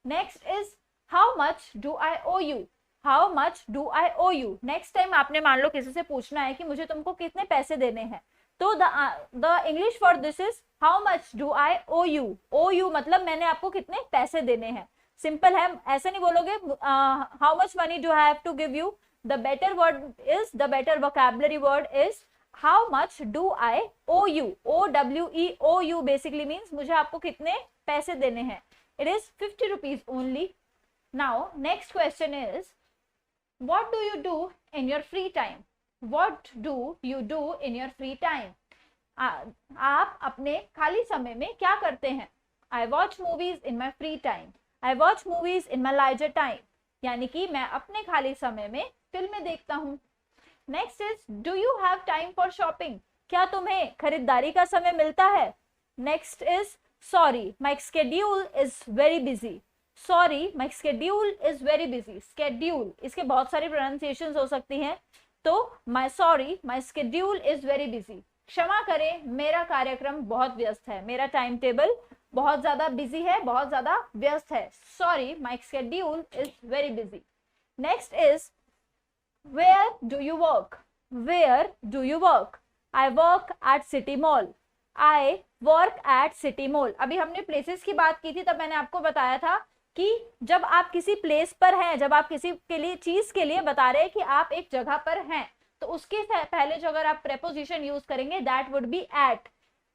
Next is how much do I owe you? How much do I owe you? Next time आपने मान लो किसी से पूछना है कि मुझे तुमको कितने पैसे देने हैं, तो the English for this is how much do I owe you? owe you मतलब मैंने आपको कितने पैसे देने हैं। सिंपल है, ऐसे नहीं बोलोगे how much money do I have to give you. The better word is, the better vocabulary word is how much do I owe you. OWE, owe you basically means मुझे आपको कितने पैसे देने हैं। It is 50 rupees only. Now next question is what do you do in your free time? What do you do in your free time? आप अपने खाली समय में क्या करते हैं। I watch movies in my free time. I watch movies in my leisure time. यानी कि मैं अपने खाली समय में फिल्में देखता हूँ। Next is do you have time for shopping? क्या तुम्हें खरीदारी का समय मिलता है। Next is sorry, my schedule is very busy. Sorry, my schedule is very busy. Schedule इसके बहुत सारी pronunciations हो सकती हैं, तो my sorry, my schedule is very busy. क्षमा करें, मेरा कार्यक्रम बहुत व्यस्त है, मेरा टाइम टेबल बहुत ज्यादा बिजी है, बहुत ज्यादा व्यस्त है. Sorry, my schedule is very busy. Next is where do you work. Where do you work. I work at city mall. I work at city mall. अभी हमने प्लेसेस की बात की थी, तब मैंने आपको बताया था कि जब आप किसी प्लेस पर हैं, जब आप किसी के लिए चीज के लिए बता रहे हैं कि आप एक जगह पर हैं, तो उसके पहले जो अगर आप प्रेपोजिशन यूज करेंगे दैट वुड बी एट.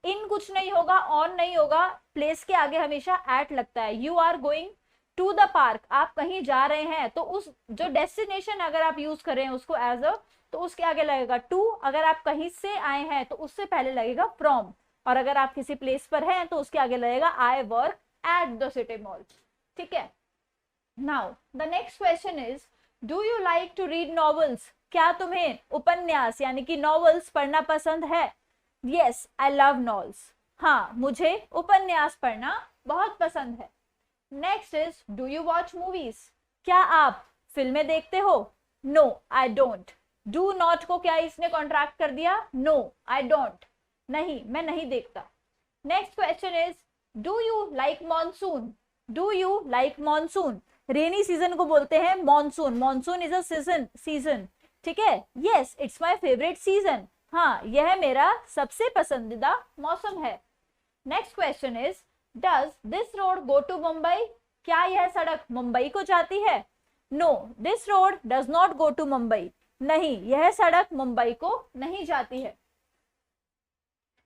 इन कुछ नहीं होगा, ऑन नहीं होगा, प्लेस के आगे हमेशा एट लगता है. You are going to the park. आप कहीं जा रहे हैं, तो उस जो डेस्टिनेशन अगर आप यूज कर रहे हैं उसको एज अ, तो उसके आगे लगेगा टू. अगर आप कहीं से आए हैं तो उससे पहले लगेगा फ्रॉम. और अगर आप किसी प्लेस पर हैं तो उसके आगे लगेगा I work at the city mall. ठीक है. Now the next question is do you like to read novels. क्या तुम्हें उपन्यास यानी कि नॉवेल्स पढ़ना पसंद है. Yes, I love novels. हाँ, मुझे उपन्यास पढ़ना बहुत पसंद है. Next is do you watch movies. क्या आप फिल्में देखते हो. No, I don't. Do not को क्या इसने कॉन्ट्रैक्ट कर दिया. No, I don't. नहीं, मैं नहीं देखता. Next question is do you like monsoon. Do you like monsoon. Rainy season को बोलते हैं monsoon. Monsoon is a season. ठीक है. Yes, it's my favourite season. हाँ, यह मेरा सबसे पसंदीदा मौसम है. Next question is does this road go to Mumbai. क्या यह सड़क मुंबई को जाती है. No, this road does not go to Mumbai. नहीं, यह सड़क मुंबई को नहीं जाती है.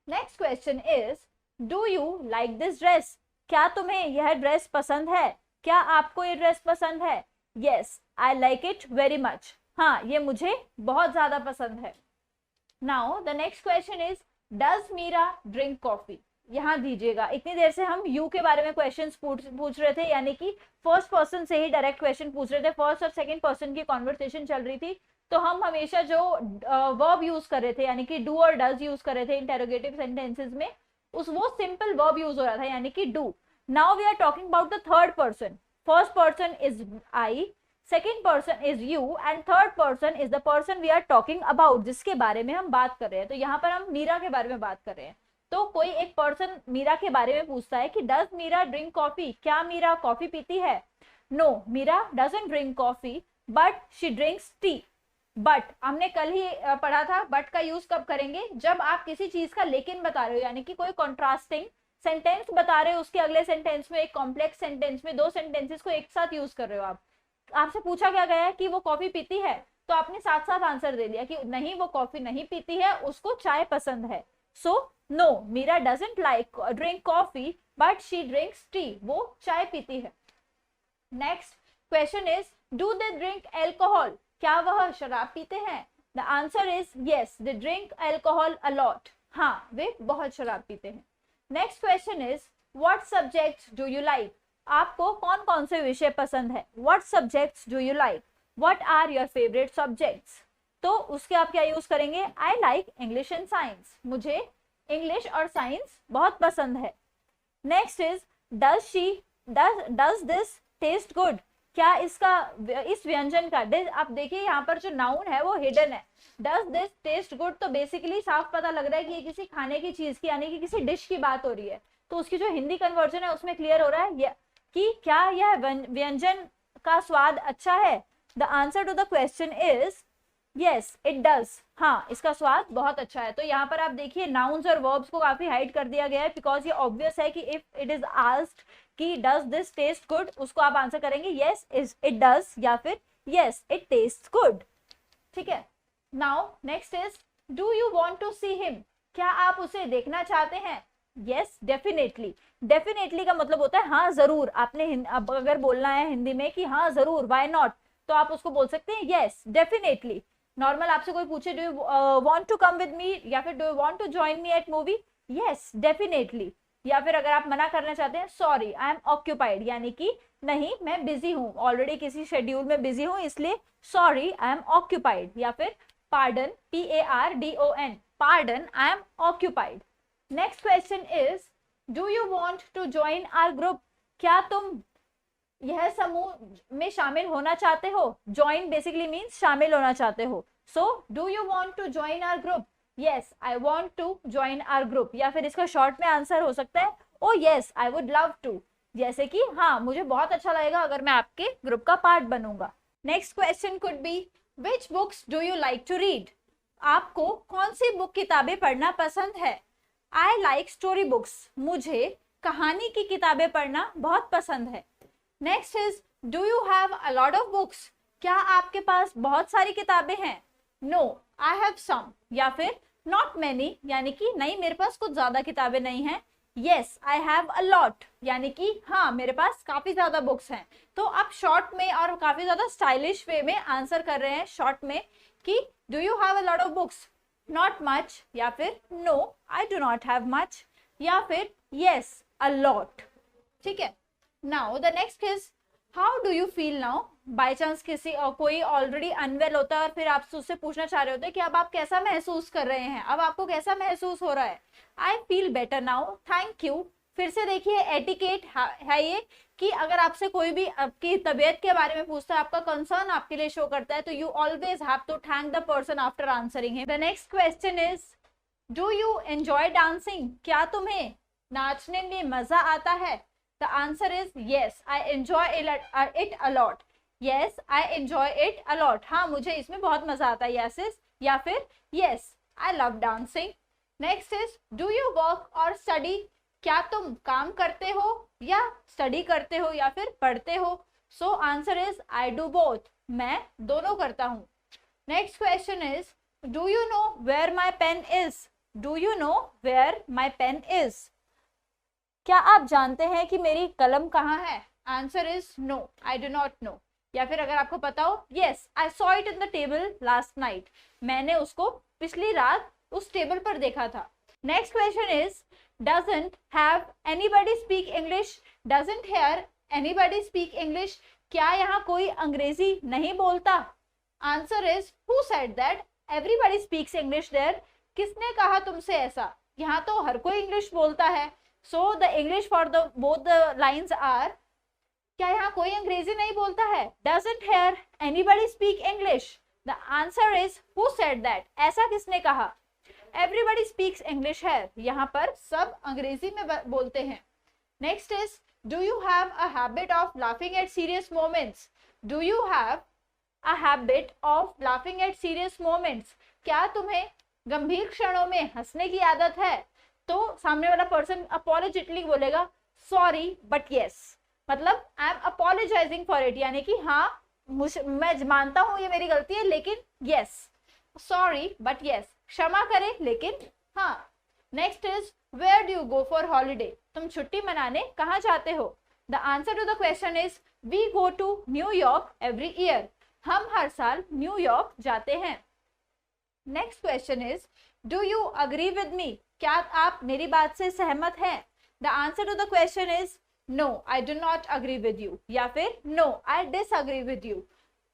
Next question is do you like this dress. क्या तुम्हें यह ड्रेस पसंद है. क्या आपको ये ड्रेस पसंद है. Yes, I like it very much. हाँ, ये मुझे बहुत ज्यादा पसंद है. Now the next question is does Meera drink coffee. यहाँ दीजिएगा, इतनी देर से हम यू के बारे में क्वेश्चंस पूछ रहे थे, यानी कि फर्स्ट पर्सन से ही डायरेक्ट क्वेश्चन पूछ रहे थे. फर्स्ट और सेकंड पर्सन की कॉन्वर्सेशन चल रही थी, तो हम हमेशा जो वर्ब यूज कर रहे थे यानी कि डू और डज यूज कर रहे थे इंटेरोगेटिव सेंटेंसेस में, वो सिंपल वर्ब यूज हो रहा था यानी कि do. Now we are talking about the third person. First person is I, second person is you and third person is the person we are talking about, जिसके बारे में हम बात कर रहे हैं. तो यहाँ पर हम मीरा के बारे में बात कर रहे हैं. तो कोई एक पर्सन मीरा के बारे में पूछता है कि डज मीरा ड्रिंक कॉफी. क्या मीरा कॉफी पीती है. No, Meera doesn't drink coffee but she drinks tea. But हमने कल ही पढ़ा था, बट का यूज कब करेंगे. जब आप किसी चीज का लेकिन बता रहे हो, यानी कि कोई कॉन्ट्रास्टिंग सेंटेंस बता रहे हो, उसके अगले सेंटेंस में, एक कॉम्प्लेक्स सेंटेंस में दो सेंटेंसेस को एक साथ यूज कर रहे हो. आप आपसे पूछा क्या गया है कि वो कॉफी पीती है, तो आपने साथ साथ आंसर दे दिया कि नहीं, वो कॉफी नहीं पीती है, उसको चाय पसंद है. So no, Meera doesn't like drink coffee but she drinks tea. वो चाय पीती है. Next question is do they drink alcohol. क्या वह शराब पीते हैं. The answer is yes, they drink alcohol a lot. हाँ, वे बहुत शराब पीते हैं. Next question is what subjects do you like. आपको कौन कौन से विषय पसंद है. What subjects do you like. What are your favourite subjects. तो उसके आप क्या यूज करेंगे. I like English and science. मुझे इंग्लिश और साइंस बहुत पसंद है. Next is does this taste good. क्या इस व्यंजन का, आप देखिए यहाँ पर जो नाउन है वो हिडन है. डज दिस टेस्ट गुड, तो बेसिकली साफ पता लग रहा है कि ये किसी खाने की चीज की यानी कि किसी डिश की बात हो रही है. तो उसकी जो हिंदी कन्वर्जन है उसमें क्लियर हो रहा है कि क्या यह व्यंजन का स्वाद अच्छा है. The answer to the question is yes, it does. हाँ, इसका स्वाद बहुत अच्छा है. तो यहाँ पर आप देखिए नाउन्स और वर्ब्स को काफी हाइड कर दिया गया है, बिकॉज ये ऑब्वियस है कि इफ इट इज आस्क्ड कि डज दिस टेस्ट गुड, उसको आप आंसर करेंगे यस इट डज या फिर यस इट टेस्ट गुड. ठीक है. Now next is do you want to see him. क्या आप उसे देखना चाहते हैं. Yes, definitely. डेफिनेटली का मतलब होता है हाँ जरूर. आपने अब अगर बोलना है हिंदी में कि हाँ जरूर, व्हाई नॉट, तो आप उसको बोल सकते हैं यस डेफिनेटली. नॉर्मल आपसे कोई पूछे do you want to come with me या फिर do you want to join me at movie, yes definitely. या फिर अगर आप मना करना चाहते हैं सॉरी आई एम ऑक्यूपाइड, यानी कि नहीं मैं बिजी हूँ, ऑलरेडी किसी शेड्यूल में बिजी हूँ इसलिए सॉरी आई एम ऑक्यूपाइड. या फिर pardon, PARDON, pardon I am occupied. Next question is do you want to join our group. क्या तुम यह समूह में शामिल होना चाहते हो. ज्वाइन बेसिकली मीन्स शामिल होना चाहते हो. So do you want to join our group. Yes, I want to join our group. या फिर इसका शॉर्ट में आंसर हो सकता है oh yes I would love to, जैसे कि हाँ मुझे बहुत अच्छा लगेगा अगर मैं आपके ग्रुप का पार्ट बनूंगा। Next question could be which books do you like to read, आपको कौन सी बुक किताबें पढ़ना पसंद है। आई लाइक स्टोरी बुक्स, मुझे कहानी की किताबें पढ़ना बहुत पसंद है। Next is do you have a lot of books, क्या आपके पास बहुत सारी किताबें हैं। नो आई हैव सम, या फिर नॉट मैनी, यानी कि नहीं मेरे पास कुछ ज्यादा किताबें नहीं हैं। Yes I have a lot, यानी कि हाँ मेरे पास काफी ज्यादा बुक्स हैं। तो आप शॉर्ट में और काफी ज्यादा स्टाइलिश वे में आंसर कर रहे हैं शॉर्ट में कि do you have a lot of books, not much, या फिर no I do not have much, या फिर यस अ लॉट। ठीक है, now the next is how do you feel now, by chance किसी कोई ऑलरेडी अनवेल होता है और फिर आप उससे पूछना चाह रहे होते हैं कि अब आप कैसा महसूस कर रहे हैं, अब आपको कैसा महसूस हो रहा है। I feel better now, thank you. फिर से देखिए एटिकेट है ये कि अगर आपसे कोई भी आपकी तबीयत के बारे में पूछता है, आपका कंसर्न आपके लिए शो करता है, तो you always have to thank the person after answering him. The next question is do you enjoy dancing, क्या तुम्हें नाचने में मजा आता है। The answer is yes I enjoy it a lot, yes I enjoy it a lot, हाँ मुझे इसमें बहुत मजा आता है, यस इज, या फिर yes I love dancing. Next is do you work और स्टडी, क्या तुम काम करते हो या स्टडी करते हो या फिर पढ़ते हो। So answer is I do both, मैं दोनों करता हूँ। Next question is do you know where my pen is, do you know where my pen is, क्या आप जानते हैं कि मेरी कलम कहाँ है। Answer is no I do not know, या फिर अगर आपको पता हो yes I saw it in the table last night, मैंने उसको पिछली रात उस टेबल पर देखा था। Next question is doesn't have anybody speak English, doesn't hear anybody speak English, क्या यहाँ कोई अंग्रेजी नहीं बोलता। Answer is who said that, everybody speaks English there, किसने कहा तुमसे ऐसा, यहाँ तो हर कोई इंग्लिश बोलता है। so the English for the both the lines are, क्या यहाँ कोई अंग्रेजी नहीं बोलता है। doesn't hear anybody speak English, the answer is who said that, ऐसा किसने कहा। एवरीबडी स्पीक्स इंग्लिश है, यहाँ पर सब अंग्रेजी में बोलते हैं। Next is do you have a habit of laughing at serious moments, do you have a habit of laughing at serious moments, क्या तुम्हें गंभीर क्षणों में हंसने की आदत है। तो सामने वाला पर्सन अपोलोजेटिकली बोलेगा सॉरी बट यस, मतलब I am apologising for it, यानी कि हाँ मैं मानता हूँ ये मेरी गलती है लेकिन यस, सॉरी बट यस, क्षमा करें लेकिन हाँ। Next is where do you go for holiday, तुम छुट्टी मनाने कहाँ जाते हो। The answer to the question is we go to New York every year, हम हर साल न्यूयॉर्क जाते हैं। Next question is do you agree with me, क्या आप मेरी बात से सहमत हैं। The answer to the question is no I do not agree with you, या फिर no I disagree with you,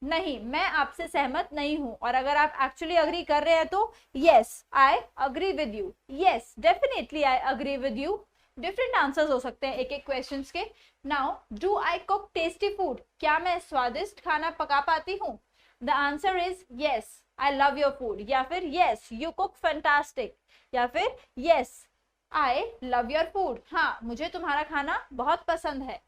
नहीं मैं आपसे सहमत नहीं हूं। और अगर आप एक्चुअली अग्री कर रहे हैं तो yes I agree with you, yes definitely I agree with you. Different answers हो सकते हैं एक एक क्वेश्चंस के। Now do I cook tasty food, क्या मैं स्वादिष्ट खाना पका पाती हूँ। The answer is yes I love your food, या फिर यस यू कुक फैंटास्टिक, या फिर yes I love your food, हाँ मुझे तुम्हारा खाना बहुत पसंद है।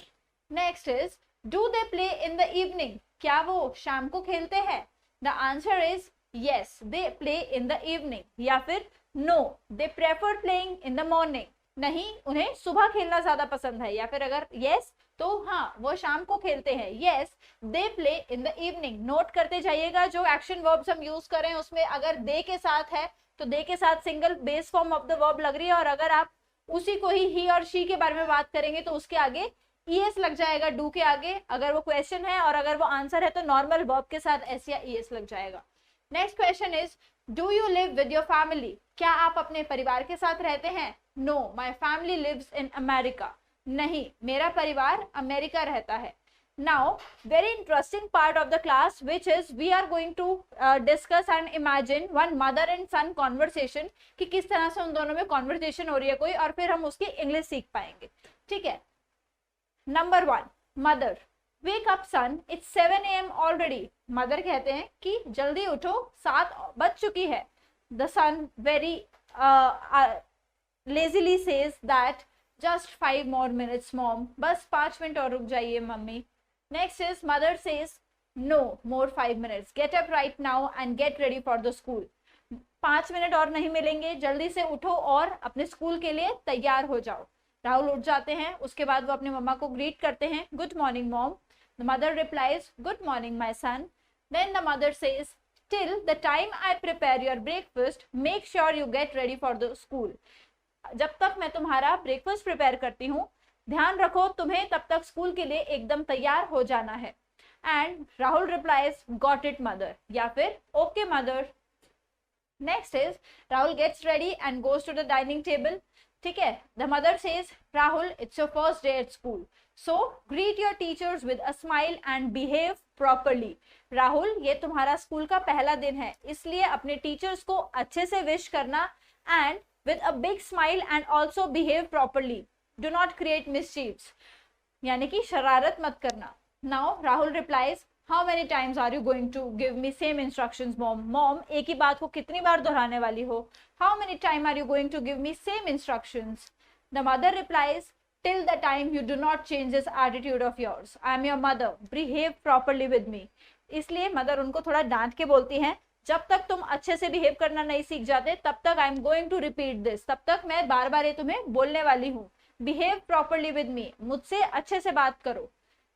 Next is do they play in the evening, क्या वो शाम को खेलते हैं। The answer is yes they play in the evening, या फिर no they prefer playing in the morning, नहीं उन्हें सुबह खेलना ज्यादा पसंद है। या फिर अगर यस तो हाँ वो शाम को खेलते हैं, yes they play in the evening. Note करते जाइएगा जो एक्शन वर्ब्स हम यूज करें उसमें अगर दे के साथ है तो दे के साथ single base form of the verb लग रही है, और अगर आप उसी को ही और शी के बारे में बात करेंगे तो उसके आगे ईएस लग जाएगा डू के आगे, अगर वो क्वेश्चन है, और अगर वो आंसर है तो नॉर्मल वर्ब के साथ एस या ईएस लग जाएगा। Next question is do you live with your family, क्या आप अपने परिवार के साथ रहते हैं। No my family lives in America, नहीं मेरा परिवार अमेरिका रहता है। Now very interesting part of the class which is we are going to discuss and imagine one mother and son conversation, कि किस तरह से उन दोनों में कॉन्वर्सेशन हो रही है कोई, और फिर हम उसकी इंग्लिश सीख पाएंगे। ठीक है, number 1 mother, wake up son it's 7 AM already, mother कहते हैं कि जल्दी उठो 7 बज चुकी है। The son very lazily says that Just 5 more minutes, mom. बस 5 मिनट और रुक जाइए mummy. Next is mother says, no more 5 minutes. Get up right now and get ready for the school. 5 minute और नहीं मिलेंगे, जल्दी से उठो और अपने स्कूल के लिए तैयार हो जाओ. राहुल उठ जाते हैं. उसके बाद वो अपने मम्मा को ग्रीट करते हैं. Good morning mom. The mother replies, good morning my son. Then the mother says, till the time I prepare your breakfast, make sure you get ready for the school. जब तक मैं तुम्हारा ब्रेकफास्ट प्रिपेयर करती हूँ, ध्यान रखो तुम्हें तब तक स्कूल के लिए एकदम तैयार हो जाना है. And Rahul replies, got it mother, या फिर okay mother. Next is Rahul gets ready and goes to the dining table. ठीक है. The mother says, Rahul it's your first day at school, so greet your teachers with a smile and behave properly. Rahul, ये तुम्हारा school का पहला दिन है, इसलिए अपने टीचर्स को अच्छे से विश करना and with a big smile and also behave properly. Do not create mischiefs. यानी कि शरारत मत करना. Now Rahul replies, how many times are you going to give me same instructions, mom? Mom, एक ही बात को कितनी बार दोहराने वाली हो? How many time are you going to give me same instructions? The mother replies, till the time you do not change this attitude of yours. I am your mother. Behave properly with me. इसलिए mother उनको थोड़ा डांट के बोलती हैं, जब तक तुम अच्छे से बिहेव करना नहीं सीख जाते तब तक I am going to repeat this, तब तक मैं बार बार ये तुम्हें बोलने वाली हूँ. बिहेव प्रॉपरली विद मी, मुझसे अच्छे से बात करो.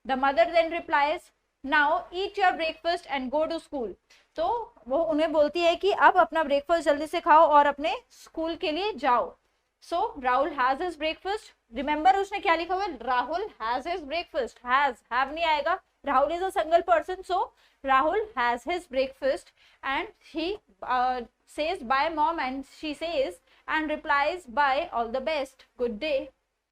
The mother then replies, now eat your breakfast and go to school. तो वो उन्हें बोलती है कि अब अपना ब्रेकफास्ट जल्दी से खाओ और अपने स्कूल के लिए जाओ. So Rahul has his breakfast. Remember उसने क्या लिखा हुआ है? Rahul has his breakfast. Have नहीं आएगा. Rahul is a single person, so Rahul has his breakfast and he says bye mom, and she says and replies bye, all the best, good day.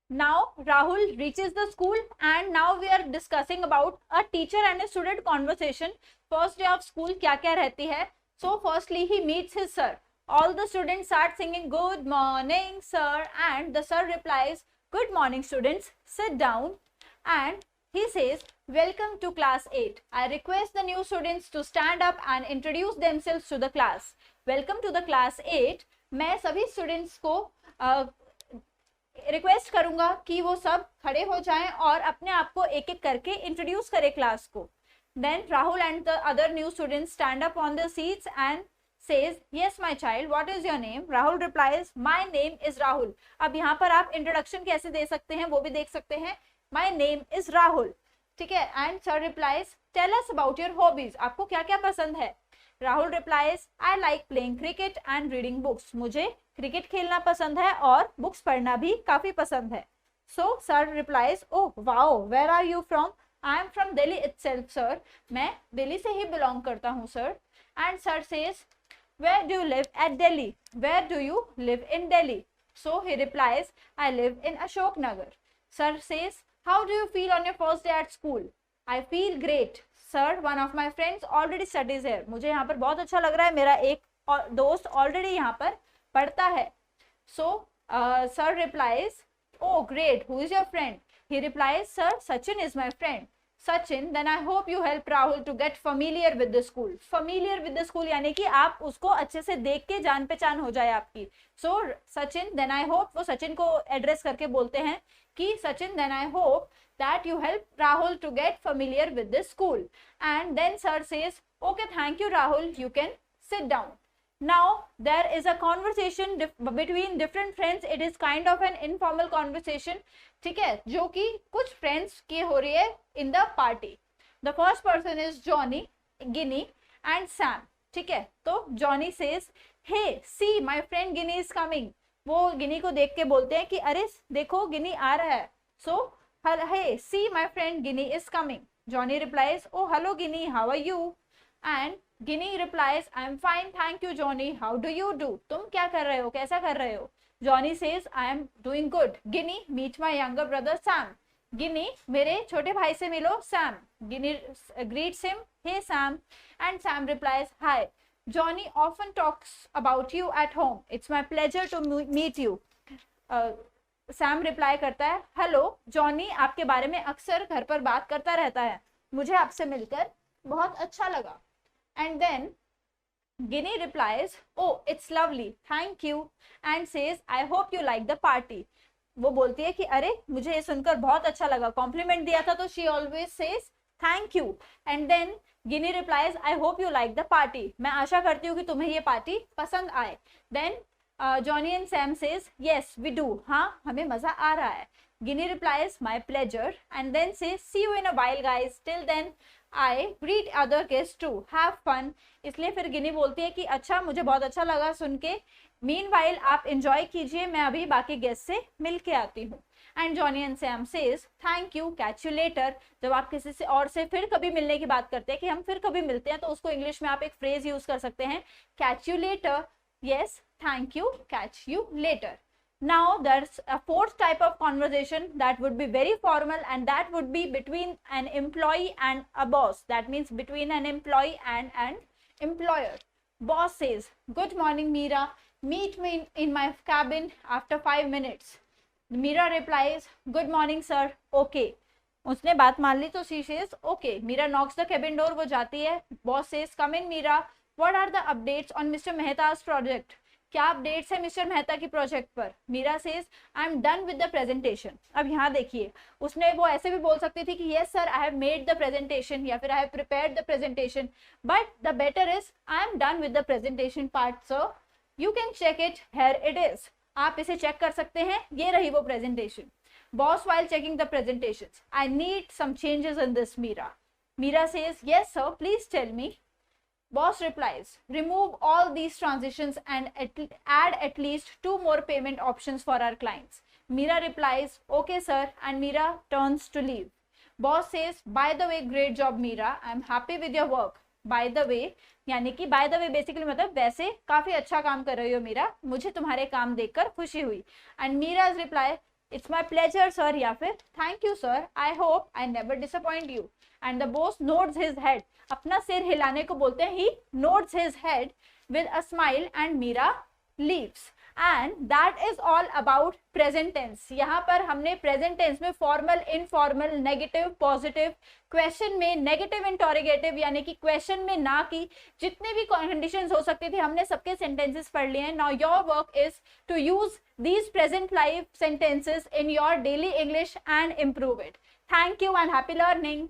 Now Rahul reaches the school and now we are discussing about a teacher and a student conversation. First day of school क्या क्या रहती है. So firstly he meets his sir. All the students start singing good morning sir, and the sir replies, good morning students, sit down. And he says, welcome to class 8. I request the new students to stand up and introduce themselves to the class. Welcome to the class 8. मैं सभी students को request करूंगा कि वो सब खड़े हो जाएं और अपने आप को एक एक करके इंट्रोड्यूस करें क्लास को. Then Rahul and the other new students stand up on their seats and says, yes my child, what is your name? Rahul replies, my name is Rahul. अब यहाँ पर आप इंट्रोडक्शन कैसे दे सकते हैं वो भी देख सकते हैं. My name is Rahul. ठीक है. And sir replies, tell us about your hobbies. आपको क्या क्या पसंद है? Rahul replies, I like playing cricket and reading books. मुझे क्रिकेट खेलना पसंद है और बुक्स पढ़ना भी काफी पसंद है. So sir replies, oh wow, where are you from? I am from Delhi itself sir. मैं दिल्ली से ही belong करता हूँ sir. And sir says, where do you live at Delhi? Where do you live in Delhi? So he replies, I live in Ashok Nagar. Sir says, how do you feel on your first day at school? I feel great. Sir, one of my friends already studies here. मुझे यहाँ पर बहुत अच्छा लग रहा है. मेरा एक दोस्त already यहाँ पर पढ़ता है. So, sir replies, oh great, who is your friend? He replies, sir, Sachin is my friend. Sachin, then I hope you help Rahul to get familiar with the school. Familiar with the school यानी कि आप उसको अच्छे से देख के जान पहचान हो जाए आपकी. So, Sachin, then I hope, वो सचिन को एड्रेस करके बोलते हैं कि Sachin, then I hope that you help Rahul to get familiar with this school. And then sir says, okay, thank you Rahul, you can sit down. Now there is a conversation between different friends. It is kind of an informal conversation. ठीक है, जो कि कुछ friends की हो रही है in the party. The first person is Johnny, Ginny and Sam. ठीक है, तो Johnny says, hey, see my friend Ginny is coming. वो गिनी को देख के बोलते हैं कि अरे देखो गिनी आ रहा है. So hey, see my friend Ginny is coming. Johnny replies, oh hello Ginny, how are you? And Ginny replies, I am fine, thank you Johnny. How do you do? तुम क्या कर रहे हो, कैसा कर रहे हो? Johnny says, I am doing good. Ginny, meet my younger brother Sam. Ginny, मेरे छोटे भाई से मिलो Sam. Ginny greets him, hey Sam. And Sam replies, hi. Johnny often talks about you at home. It's my pleasure to meet you. Sam reply करता है, hello Johnny, आपके बारे में अक्सर घर पर बात करता रहता है, मुझे आपसे मिलकर बहुत अच्छा लगा. And then Ginny replies, oh it's lovely, thank you, and says, I hope you like the party. वो बोलती है कि अरे मुझे ये सुनकर बहुत अच्छा लगा, कॉम्प्लीमेंट दिया था, तो she always says thank you. And then Ginny replies I hope you like the party, मैं आशा करती हूँ कि तुम्हें ये पार्टी पसंद आए. Then Johnny and Sam says yes we do, हाँ हमें मजा आ रहा है. Ginny replies my pleasure and then says see you in a while guys, till then I greet other guest too, have fun. इसलिए फिर गिनी बोलती है कि अच्छा मुझे बहुत अच्छा लगा सुन के, मीनवाइल आप एंजॉय कीजिए, मैं अभी बाकी गेस्ट से मिल के आती हूँ. And Johnny and Sam says thank you catch you later. जब आप किसी से और से फिर कभी मिलने की बात करते हैं कि हम फिर कभी मिलते हैं, तो उसको इंग्लिश में आप एक फ्रेज यूज कर सकते हैं, catch you later. Yes thank you catch you later. Now there's a fourth type of conversation that would be very formal, and that would be between an employee and a boss. That means between an employee and an employer. Boss says, good morning Meera, meet me in my cabin after 5 minutes. Meera replies, good morning sir, okay. उसने बात मान ली तो she says okay. Meera knocks the cabin door, वो जाती है. Boss says, come in Meera, what are the updates on Mr. Mehta's project? क्या updates है mister Mehta की प्रोजेक्ट पर? Meera says I am done with the presentation. अब यहाँ देखिए, उसने वो ऐसे भी बोल सकती थी कि yes sir I have made the presentation, या फिर I have prepared the presentation, but the better is I am done with the presentation part sir, you can check it, here it is. आप इसे check कर सकते हैं, ये रही वो presentation. Boss while checking the presentation, I need some changes in this Meera. Meera says yes sir please tell me. Boss replies, remove all these transitions and add at least 2 more payment options for our clients. Meera replies, okay sir, and Meera turns to leave. Boss says, by the way, great job Meera, I am happy with your work. By the way, यानी कि by the way basically मतलब वैसे काफी अच्छा काम कर रही हो मीरा, मुझे तुम्हारे काम देखकर खुशी हुई. And Meera's reply, it's my pleasure sir, या फिर thank you sir, I hope I never disappoint you. And the boss nods his head, अपना सिर हिलाने को बोलते हैं, he nods his head with a smile and Meera leaves. And that is all about present tense. यहाँ पर हमने present tense में formal, informal, negative, positive, question में negative interrogative यानी कि question में ना की जितने भी conditions हो सकती थी हमने सबके sentences पढ़ लिए हैं. Now your work is to use these present life sentences in your daily English and improve it. Thank you and happy learning.